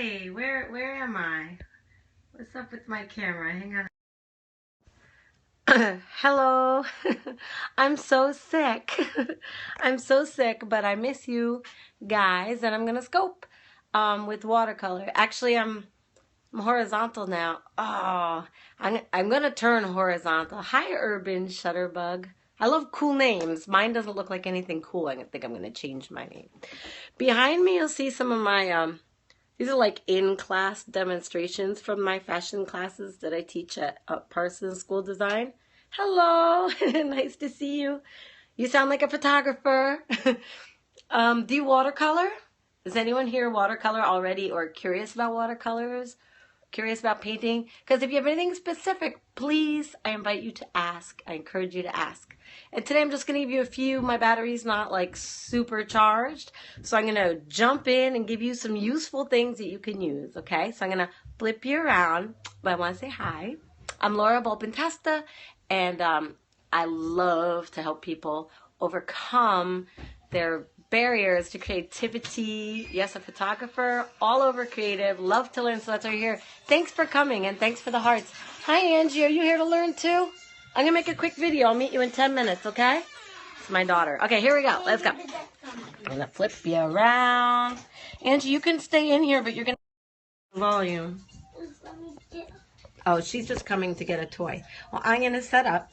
Hey, where am I? What's up with my camera? Hang on. Hello. I'm so sick. I'm so sick, but I miss you guys, and I'm gonna scope with watercolor. Actually, I'm horizontal now. Oh, I'm gonna turn horizontal. Hi, Urban Shutterbug. I love cool names. Mine doesn't look like anything cool. I think I'm gonna change my name. Behind me, you'll see some of my these are like in-class demonstrations from my fashion classes that I teach at Parsons School Design. Hello, nice to see you. You sound like a photographer. Do you watercolor? Is anyone here watercolor already or curious about watercolors? Curious about painting? Because if you have anything specific, please, I invite you to ask. I encourage you to ask. And today I'm just going to give you a few. My battery's not like super charged. So I'm going to jump in and give you some useful things that you can use. Okay? So I'm going to flip you around. But I want to say hi. I'm Laura Volpintesta. And I love to help people overcome their barriers to creativity. Yes, a photographer, all over creative, love to learn, so that's why you're here. Thanks for coming, and thanks for the hearts. Hi, Angie, are you here to learn too? I'm gonna make a quick video. I'll meet you in 10 minutes, okay? It's my daughter. Okay, here we go. Let's go. I'm gonna flip you around. Angie, you can stay in here, but you're gonna volume. Oh, she's just coming to get a toy. Well, I'm gonna set up.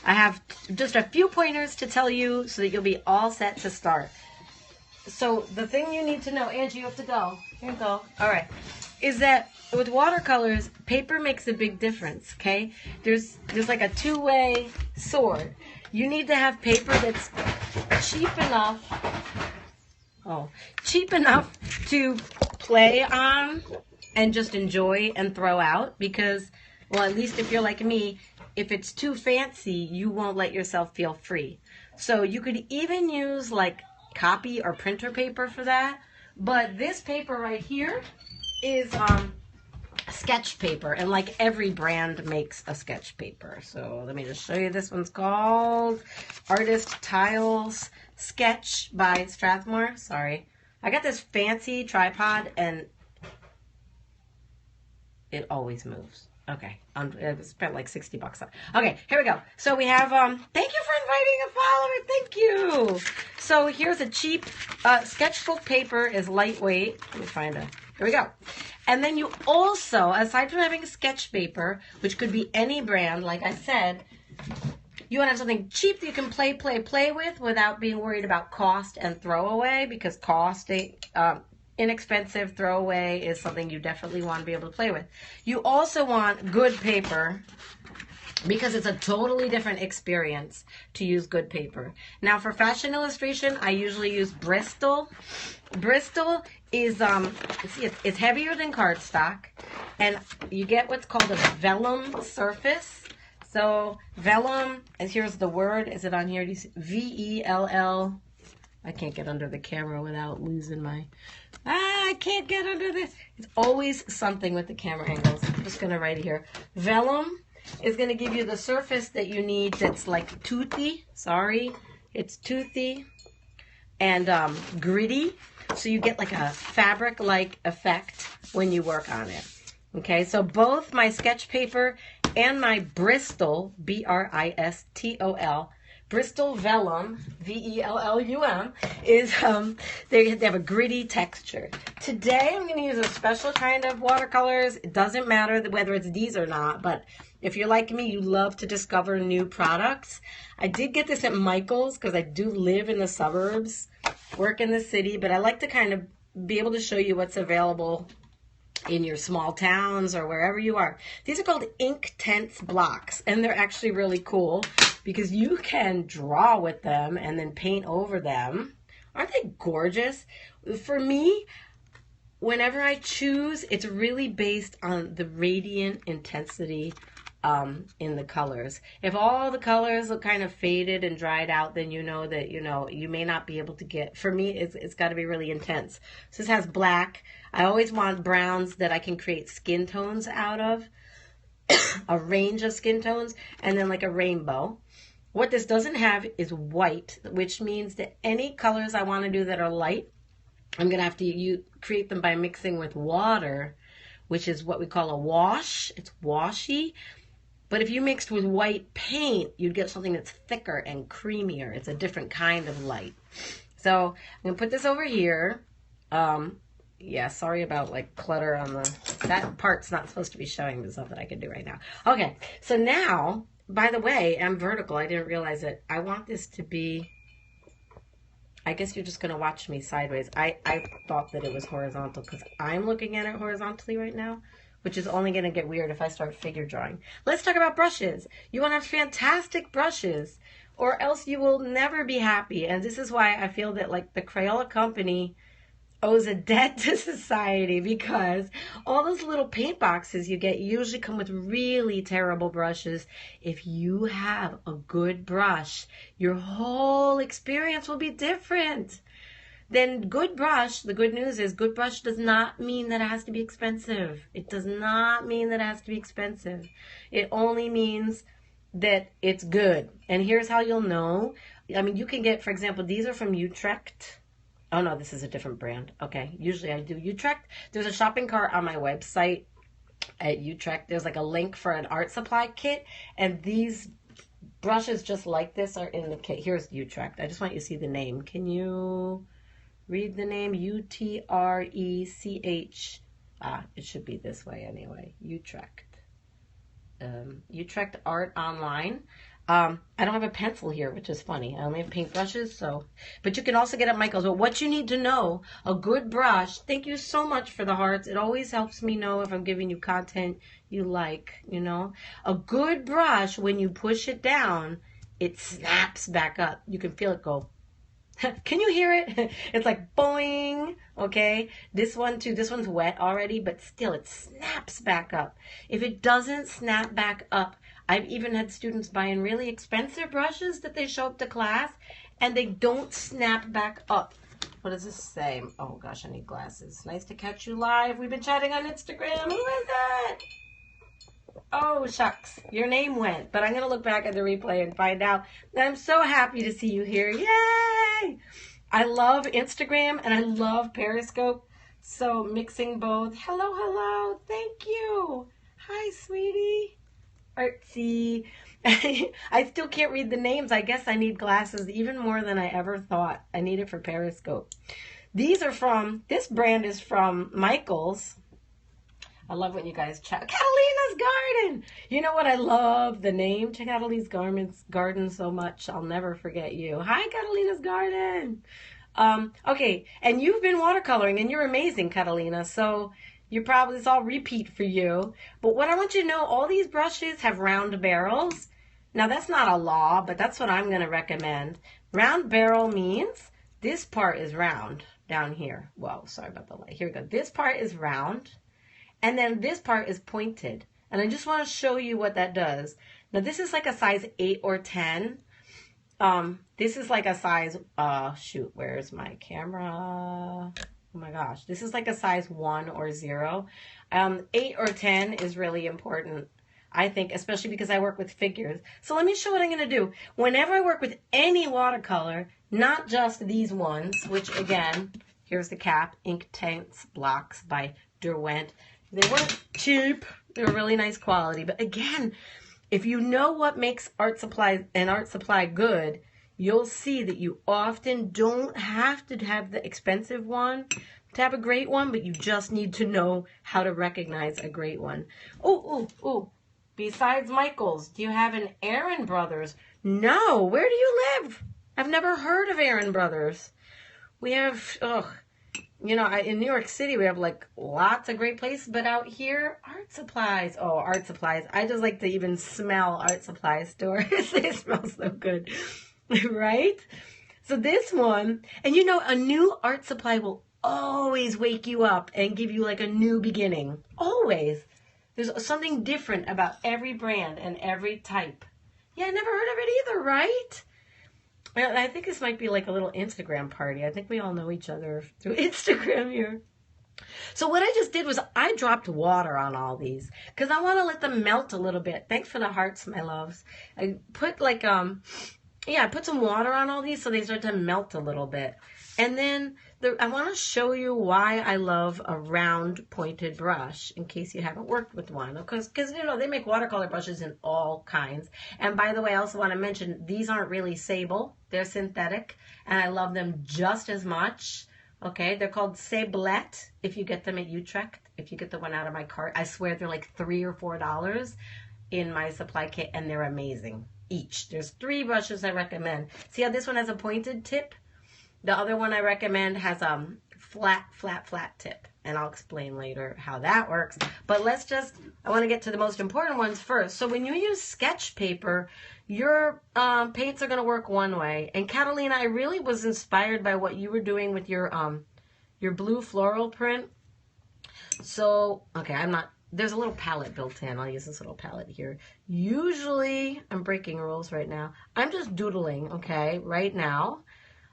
I have just a few pointers to tell you so that you'll be all set to start. So the thing you need to know, Angie, you have to go. Here you go. All right. Is that with watercolors, paper makes a big difference, okay? There's like a two-way sword. You need to have paper that's cheap enough to play on and just enjoy and throw out because, well, at least if you're like me, if it's too fancy, you won't let yourself feel free. So you could even use like copy or printer paper for that. But this paper right here is sketch paper. And like every brand makes a sketch paper. So let me just show you. This one's called Artist Tiles Sketch by Strathmore. Sorry. I got this fancy tripod and it always moves. Okay, I spent like $60 on it. Okay, here we go. So we have, thank you for inviting a follower. Thank you. So here's a cheap sketchbook paper is lightweight. Let me find a, here we go. And then you also, aside from having a sketch paper, which could be any brand, like I said, you want to have something cheap that you can play with without being worried about cost and throwaway because cost, inexpensive throwaway is something you definitely want to be able to play with. You also want good paper because it's a totally different experience to use good paper. Now for fashion illustration, I usually use Bristol. Bristol is it's heavier than cardstock, and you get what's called a vellum surface. So vellum, and here's the word. Is it on here? V-E-L-L. I can't get under the camera without losing my... I can't get under this. It's always something with the camera angles. I'm just going to write it here. Vellum is going to give you the surface that you need that's like toothy. Sorry. It's toothy and gritty. So you get like a fabric-like effect when you work on it. Okay, so both my sketch paper and my Bristol, B-R-I-S-T-O-L, Bristol Vellum, V-E-L-L-U-M, is, they have a gritty texture. Today I'm going to use a special kind of watercolors. It doesn't matter whether it's these or not, but if you're like me, you love to discover new products. I did get this at Michael's because I do live in the suburbs, work in the city, but I like to kind of be able to show you what's available in your small towns or wherever you are. These are called Inktense blocks, and they're actually really cool because you can draw with them and then paint over them. Aren't they gorgeous? For me, whenever I choose, it's really based on the radiant intensity in the colors. If all the colors look kind of faded and dried out, then you know that, you may not be able to get, for me, it's got to be really intense. So this has black. I always want browns that I can create skin tones out of, a range of skin tones, and then like a rainbow. What this doesn't have is white, which means that any colors I want to do that are light, I'm going to have to create them by mixing with water, which is what we call a wash. It's washy. But if you mixed with white paint, you'd get something that's thicker and creamier. It's a different kind of light. So I'm going to put this over here. Yeah, sorry about like clutter on that part's not supposed to be showing the stuff that I can do right now. Okay, so now, by the way, I'm vertical. I didn't realize it. I want this to be, I guess you're just going to watch me sideways. I thought that it was horizontal because I'm looking at it horizontally right now, which is only going to get weird if I start figure drawing. Let's talk about brushes. You want to have fantastic brushes or else you will never be happy. And this is why I feel that like the Crayola company owes a debt to society, because all those little paint boxes you get usually come with really terrible brushes. If you have a good brush, your whole experience will be different. Then good brush, the good news is good brush does not mean that it has to be expensive. It does not mean that it has to be expensive. It only means that it's good. And here's how you'll know. I mean, you can get, for example, these are from Utrecht. Oh, no, this is a different brand. Okay, usually I do Utrecht. There's a shopping cart on my website at Utrecht. There's like a link for an art supply kit, and these brushes just like this are in the kit. Here's Utrecht. I just want you to see the name. Can you read the name? Utrech. It should be this way anyway. Utrecht. Utrecht Art Online. I don't have a pencil here, which is funny. I only have paintbrushes, so. But you can also get at Michael's. But what you need to know, a good brush. Thank you so much for the hearts. It always helps me know if I'm giving you content you like, you know. A good brush, when you push it down, it snaps back up. You can feel it go. Can you hear it? It's like boing. Okay. This one too. This one's wet already, but still it snaps back up. If it doesn't snap back up, I've even had students buying really expensive brushes that they show up to class and they don't snap back up. What does this say? Oh gosh, I need glasses. Nice to catch you live. We've been chatting on Instagram. Who is that? Oh, shucks. Your name went. But I'm going to look back at the replay and find out that I'm so happy to see you here. Yay! I love Instagram and I love Periscope. So mixing both. Hello, hello. Thank you. Hi, sweetie. Artsy. I still can't read the names. I guess I need glasses even more than I ever thought. I need it for Periscope. These are from, this brand is from Michael's. I love when you guys chat. Catalina's Garden. You know what? I love the name to Catalina's Garden so much. I'll never forget you. Hi, Catalina's Garden. Okay, and you've been watercoloring, and you're amazing, Catalina. So you're probably, it's all repeat for you. But what I want you to know, all these brushes have round barrels. Now, that's not a law, but that's what I'm going to recommend. Round barrel means this part is round down here. Whoa, sorry about the light. Here we go. This part is round. And then this part is pointed. And I just want to show you what that does. Now, this is like a size 8 or 10. This is like a size, shoot, where's my camera? Oh my gosh. This is like a size 1 or 0. 8 or 10 is really important, I think, especially because I work with figures. So let me show what I'm going to do. Whenever I work with any watercolor, not just these ones, which again, here's the cap, Inktense Blocks by Derwent. They weren't cheap. They were really nice quality. But again, if you know what makes art supply good, you'll see that you often don't have to have the expensive one to have a great one, but you just need to know how to recognize a great one. Oh. Besides Michael's, do you have an Aaron Brothers? No. Where do you live? I've never heard of Aaron Brothers. We have, you know, in New York City, we have like lots of great places, but out here, art supplies. Oh, art supplies. I just like to even smell art supply stores. They smell so good, right? So this one, and you know, a new art supply will always wake you up and give you like a new beginning. Always. There's something different about every brand and every type. Yeah, I never heard of it either, right? I think this might be like a little Instagram party. I think we all know each other through Instagram here. So what I just did was I dropped water on all these because I want to let them melt a little bit. Thanks for the hearts, my loves. I put I put some water on all these so they start to melt a little bit. And then I want to show you why I love a round pointed brush in case you haven't worked with one. Because you know, they make watercolor brushes in all kinds. And by the way, I also want to mention these aren't really sable. They're synthetic. And I love them just as much. Okay, they're called Sablette if you get them at Utrecht. If you get the one out of my cart, I swear they're like $3 or $4 in my supply kit, and they're amazing each. There's 3 brushes I recommend. See how this one has a pointed tip? The other one I recommend has a flat tip, and I'll explain later how that works. But I want to get to the most important ones first. So when you use sketch paper, your paints are going to work one way. And Catalina, I really was inspired by what you were doing with your blue floral print. So, okay, there's a little palette built in. I'll use this little palette here. Usually, I'm breaking rules right now. I'm just doodling, okay, right now.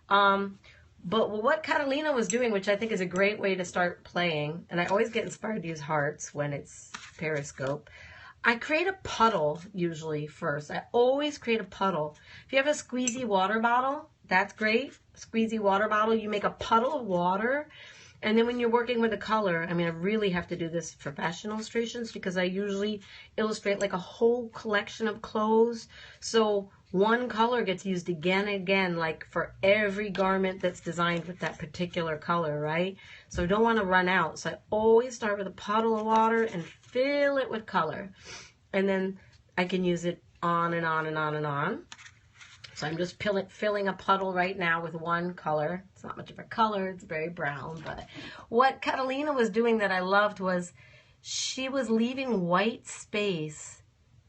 But what Catalina was doing, which I think is a great way to start playing, and I always get inspired to use hearts when it's Periscope, I create a puddle usually first. I always create a puddle. If you have a squeezy water bottle, that's great. Squeezy water bottle, you make a puddle of water. And then when you're working with a color, I mean, I really have to do this for fashion illustrations because I usually illustrate like a whole collection of clothes. So one color gets used again and again, like for every garment that's designed with that particular color, right? So I don't want to run out. So I always start with a puddle of water and fill it with color. And then I can use it on and on and on and on. So I'm just filling a puddle right now with one color. It's not much of a color. It's very brown. But what Catalina was doing that I loved was she was leaving white space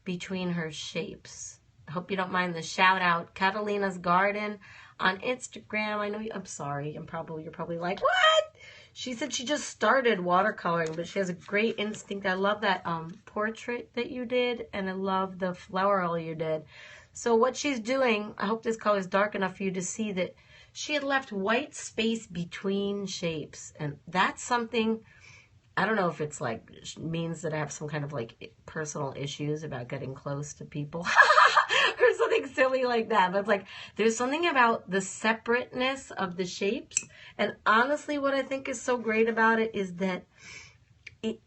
between her shapes. I hope you don't mind the shout out. Catalina's Garden on Instagram. I know I'm sorry. You're probably like, what? She said she just started watercoloring, but she has a great instinct. I love that portrait that you did, and I love the floral you did. So what she's doing, I hope this color is dark enough for you to see that she had left white space between shapes. And that's something, I don't know if it's like, means that I have some kind of like personal issues about getting close to people or something silly like that. But it's like, there's something about the separateness of the shapes. And honestly, what I think is so great about it is that it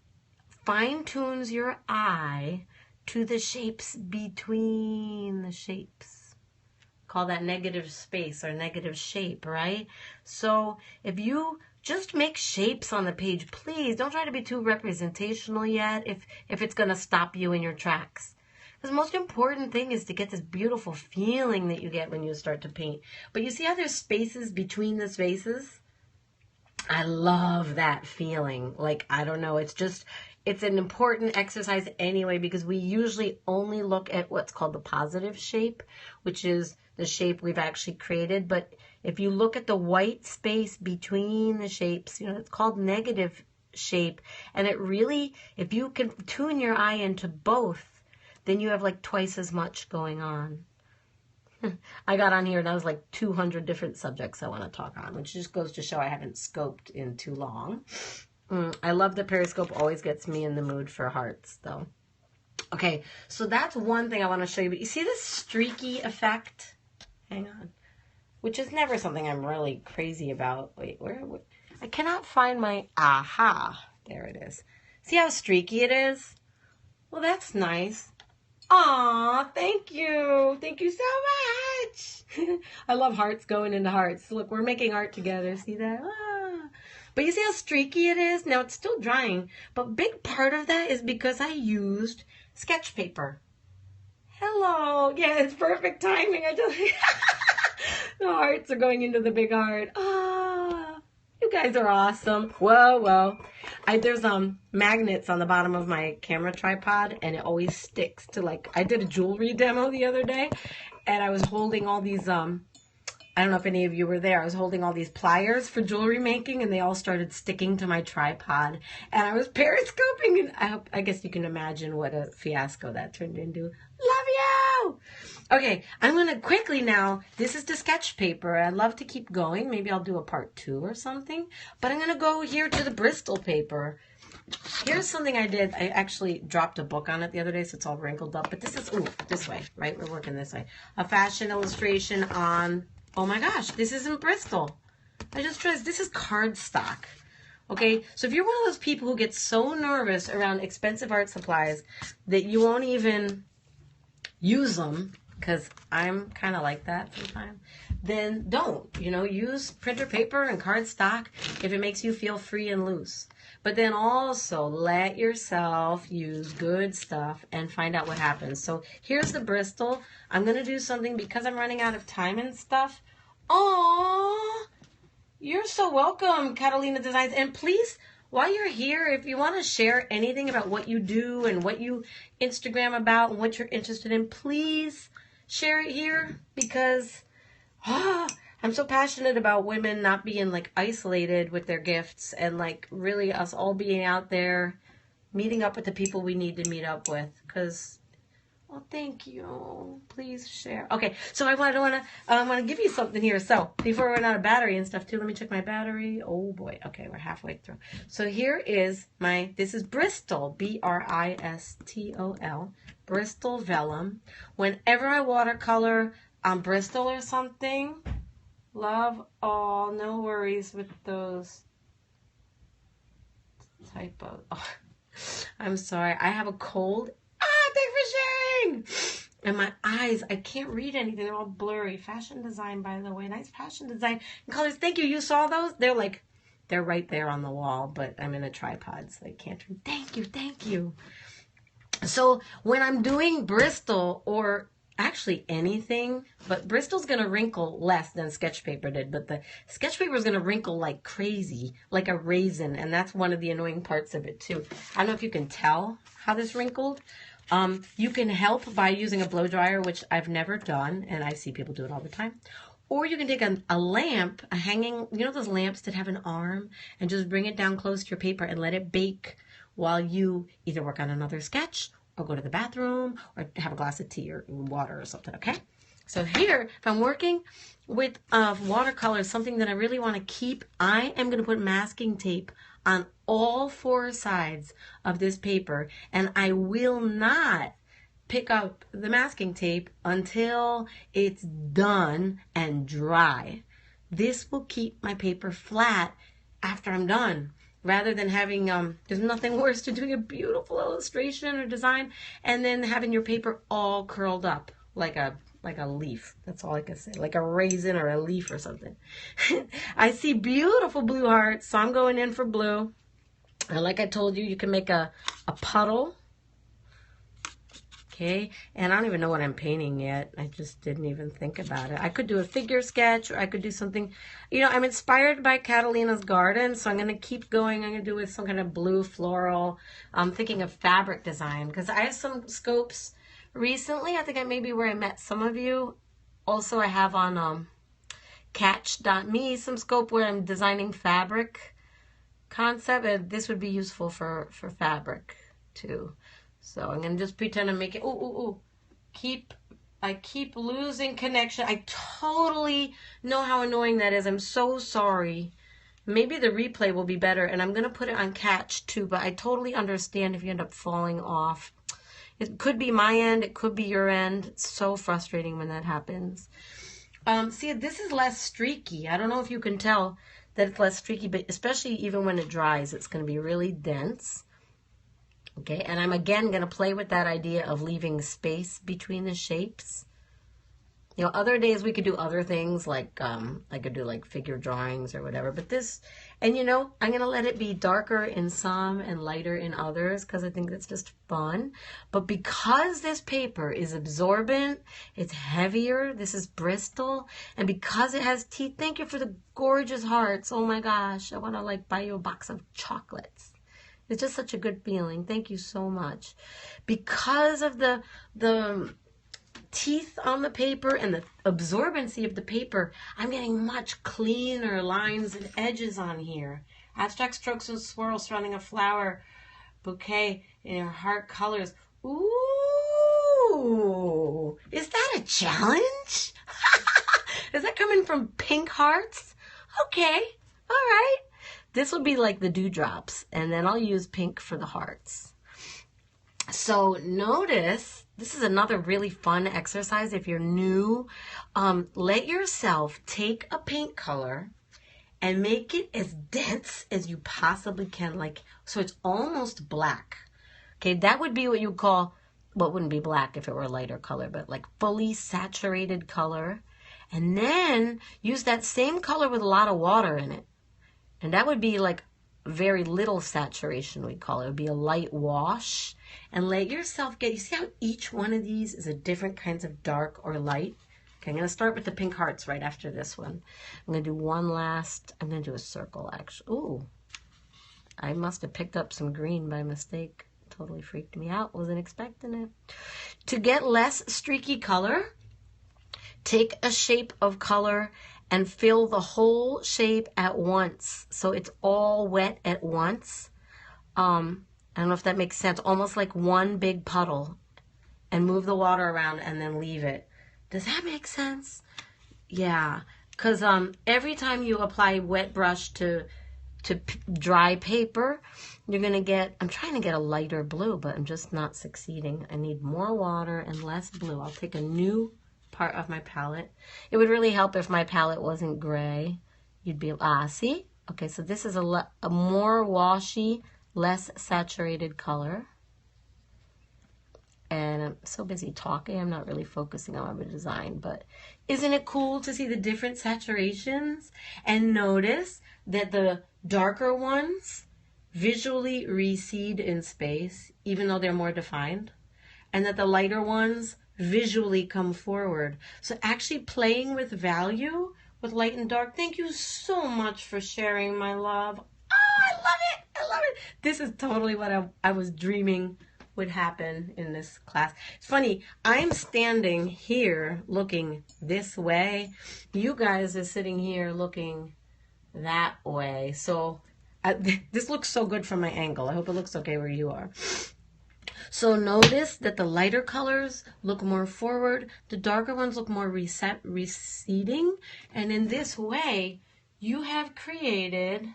fine-tunes your eye to the shapes between the shapes. Call that negative space or negative shape, right? So if you just make shapes on the page, please don't try to be too representational yet if it's going to stop you in your tracks. Because the most important thing is to get this beautiful feeling that you get when you start to paint. But you see how there's spaces between the spaces? I love that feeling. Like, I don't know, it's an important exercise anyway because we usually only look at what's called the positive shape, which is the shape we've actually created. But if you look at the white space between the shapes, you know, it's called negative shape. And it really, if you can tune your eye into both, then you have like twice as much going on. I got on here and I was like 200 different subjects I want to talk on, which just goes to show I haven't scoped in too long. I love that Periscope always gets me in the mood for hearts, though. Okay, so that's one thing I want to show you. But you see this streaky effect? Hang on. Which is never something I'm really crazy about. Wait, where? I cannot find my... Aha! There it is. See how streaky it is? Well, that's nice. Aw, thank you. Thank you so much. I love hearts going into hearts. Look, we're making art together. See that? But you see how streaky it is? Now, it's still drying, but a big part of that is because I used sketch paper. Hello. Yeah, it's perfect timing. I just... the hearts are going into the big heart. You guys are awesome. Whoa. There's magnets on the bottom of my camera tripod, and it always sticks to, like, I did a jewelry demo the other day, and I was holding all these... I don't know if any of you were there. I was holding all these pliers for jewelry making, and they all started sticking to my tripod. And I was periscoping, and I guess you can imagine what a fiasco that turned into. Love you! Okay, I'm going to quickly now, this is the sketch paper. I'd love to keep going. Maybe I'll do a part 2 or something. But I'm going to go here to the Bristol paper. Here's something I did. I actually dropped a book on it the other day, so it's all wrinkled up. But this is, this way, right? We're working this way. A fashion illustration on... Oh my gosh, this isn't Bristol. I just realized this is cardstock. Okay, so if you're one of those people who gets so nervous around expensive art supplies that you won't even use them, because I'm kind of like that sometimes, then don't. Use printer paper and cardstock if it makes you feel free and loose. But then also let yourself use good stuff and find out what happens. So here's the Bristol. I'm going to do something because I'm running out of time and stuff. Aww. You're so welcome, Catalina Designs. And please, while you're here, if you want to share anything about what you do and what you Instagram about and what you're interested in, please share it here, because I'm so passionate about women not being like isolated with their gifts, and like really us all being out there meeting up with the people we need to meet up with. Because thank you. Please share. Okay, so I want to give you something here. So before we run out of battery and stuff too, let me check my battery. Oh boy. Okay, we're halfway through. So here is this is Bristol, Bristol, Bristol Vellum. Whenever I watercolor on Bristol or something, love all, no worries with those typos. Oh, I'm sorry. I have a cold. Thanks for sharing. And my eyes, I can't read anything. They're all blurry. Fashion design, by the way. Nice fashion design. And colors. Thank you. You saw those? They're right there on the wall, but I'm in a tripod, so I can't read. Thank you. Thank you. So when I'm doing Bristol, or actually anything, but Bristol's going to wrinkle less than sketch paper did, but the sketch paper is going to wrinkle like crazy, like a raisin, and that's one of the annoying parts of it too. I don't know if you can tell how this wrinkled. You can help by using a blow dryer, which I've never done, and I see people do it all the time. Or you can take a lamp, a hanging, those lamps that have an arm, and just bring it down close to your paper and let it bake while you either work on another sketch or go to the bathroom or have a glass of tea or water or something, okay? So here, if I'm working with watercolor, something that I really want to keep, I am going to put masking tape on all four sides of this paper, and I will not pick up the masking tape until it's done and dry. This will keep my paper flat after I'm done, rather than having, there's nothing worse to doing a beautiful illustration or design and then having your paper all curled up like a leaf. That's all I can say. Like a raisin or a leaf or something. I see beautiful blue hearts, so I'm going in for blue. And like I told you, you can make a puddle. Okay, and I don't even know what I'm painting yet. I just didn't even think about it. I could do a figure sketch, or I could do something. I'm inspired by Catalina's garden, so I'm going to keep going. I'm going to do with some kind of blue floral. I'm thinking of fabric design, because I have some scopes recently. I think maybe where I met some of you. Also, I have on catch.me some scope where I'm designing fabric concept, and this would be useful for fabric too. So I'm going to just pretend I'm making, I keep losing connection. I totally know how annoying that is. I'm so sorry. Maybe the replay will be better, and I'm going to put it on catch too, but I totally understand if you end up falling off. It could be my end, it could be your end. It's so frustrating when that happens. See, this is less streaky. I don't know if you can tell that it's less streaky, but especially even when it dries, it's going to be really dense. Okay, and I'm again going to play with that idea of leaving space between the shapes. Other days we could do other things, like I could do like figure drawings or whatever. But this, and I'm going to let it be darker in some and lighter in others, because I think that's just fun. But because this paper is absorbent, it's heavier. This is Bristol, and because it has teeth. Thank you for the gorgeous hearts. Oh my gosh, I want to buy you a box of chocolates. It's just such a good feeling. Thank you so much. Because of the teeth on the paper and the absorbency of the paper, I'm getting much cleaner lines and edges on here. Abstract strokes and swirls surrounding a flower bouquet in your heart colors. Ooh, is that a challenge? Is that coming from Pink Hearts? Okay, all right. This will be like the dewdrops, and then I'll use pink for the hearts. So notice, this is another really fun exercise if you're new. Let yourself take a paint color and make it as dense as you possibly can, like, so it's almost black. Okay, that would be what you call, well, it wouldn't be black if it were a lighter color, but like fully saturated color. And then use that same color with a lot of water in it. And that would be like very little saturation, we call it. It would be a light wash. And let yourself get, you see how each one of these is a different kinds of dark or light? Okay, I'm going to start with the pink hearts right after this one. I'm going to do one last, I'm going to do a circle actually. Ooh, I must have picked up some green by mistake. Totally freaked me out, wasn't expecting it. To get less streaky color, take a shape of color and fill the whole shape at once. So it's all wet at once. I don't know if that makes sense. Almost like one big puddle. And move the water around and then leave it. Does that make sense? Yeah. Because every time you apply wet brush to dry paper, you're going to get, I'm trying to get a lighter blue, but I'm just not succeeding. I need more water and less blue. I'll take a new part of my palette. It would really help if my palette wasn't gray. You'd be, see? Okay, so this is a more washy, less saturated color. And I'm so busy talking, I'm not really focusing on my design, but isn't it cool to see the different saturations? And notice that the darker ones visually recede in space, even though they're more defined, and that the lighter ones visually come forward. So actually playing with value with light and dark. Thank you so much for sharing, my love. Oh, I love it. I love it. This is totally what I was dreaming would happen in this class. It's funny, I'm standing here looking this way. You guys are sitting here looking that way. So this looks so good from my angle. I hope it looks okay where you are. So notice that the lighter colors look more forward, the darker ones look more receding, and in this way, you have created,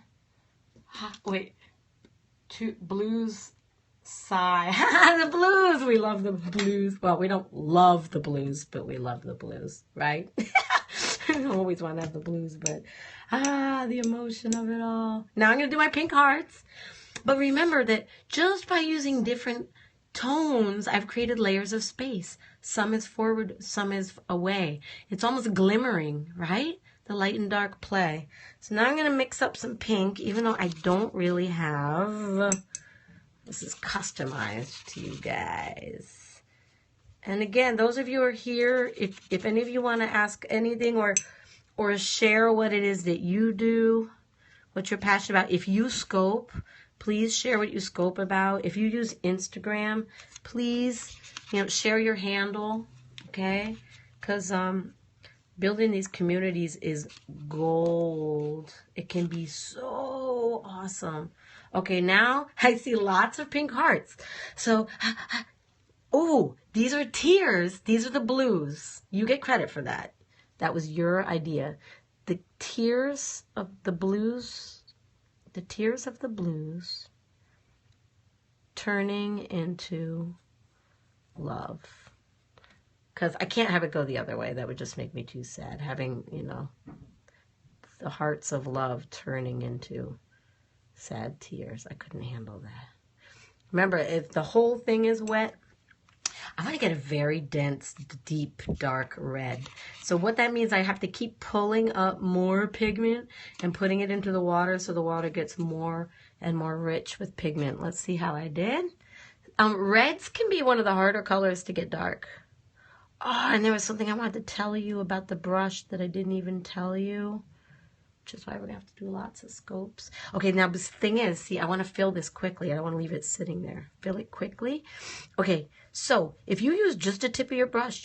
two blues side. The blues, we love the blues. Well, we don't love the blues, but we love the blues, right? I always want to have the blues, but the emotion of it all. Now I'm going to do my pink hearts. But remember that just by using different tones, I've created layers of space. Some is forward, some is away. It's almost glimmering, right? The light and dark play. So now I'm going to mix up some pink, even though I don't really have. This is customized to you guys. And again, those of you who are here, if any of you want to ask anything or share what it is that you do, what you're passionate about, if you scope, please share what you scope about. If you use Instagram, please, share your handle, okay? Because building these communities is gold. It can be so awesome. Okay, now I see lots of pink hearts. So, oh, these are tears. These are the blues. You get credit for that. That was your idea. The tears of the blues, turning into love. Because I can't have it go the other way. That would just make me too sad. Having, the hearts of love turning into sad tears. I couldn't handle that. Remember, if the whole thing is wet, I want to get a very dense, deep, dark red. So what that means, I have to keep pulling up more pigment and putting it into the water so the water gets more and more rich with pigment. Let's see how I did. Reds can be one of the harder colors to get dark. Oh, and there was something I wanted to tell you about the brush that I didn't even tell you, which is why we're going to have to do lots of scopes. Okay, now the thing is, see, I want to fill this quickly. I don't want to leave it sitting there. Fill it quickly. Okay, so if you use just a tip of your brush,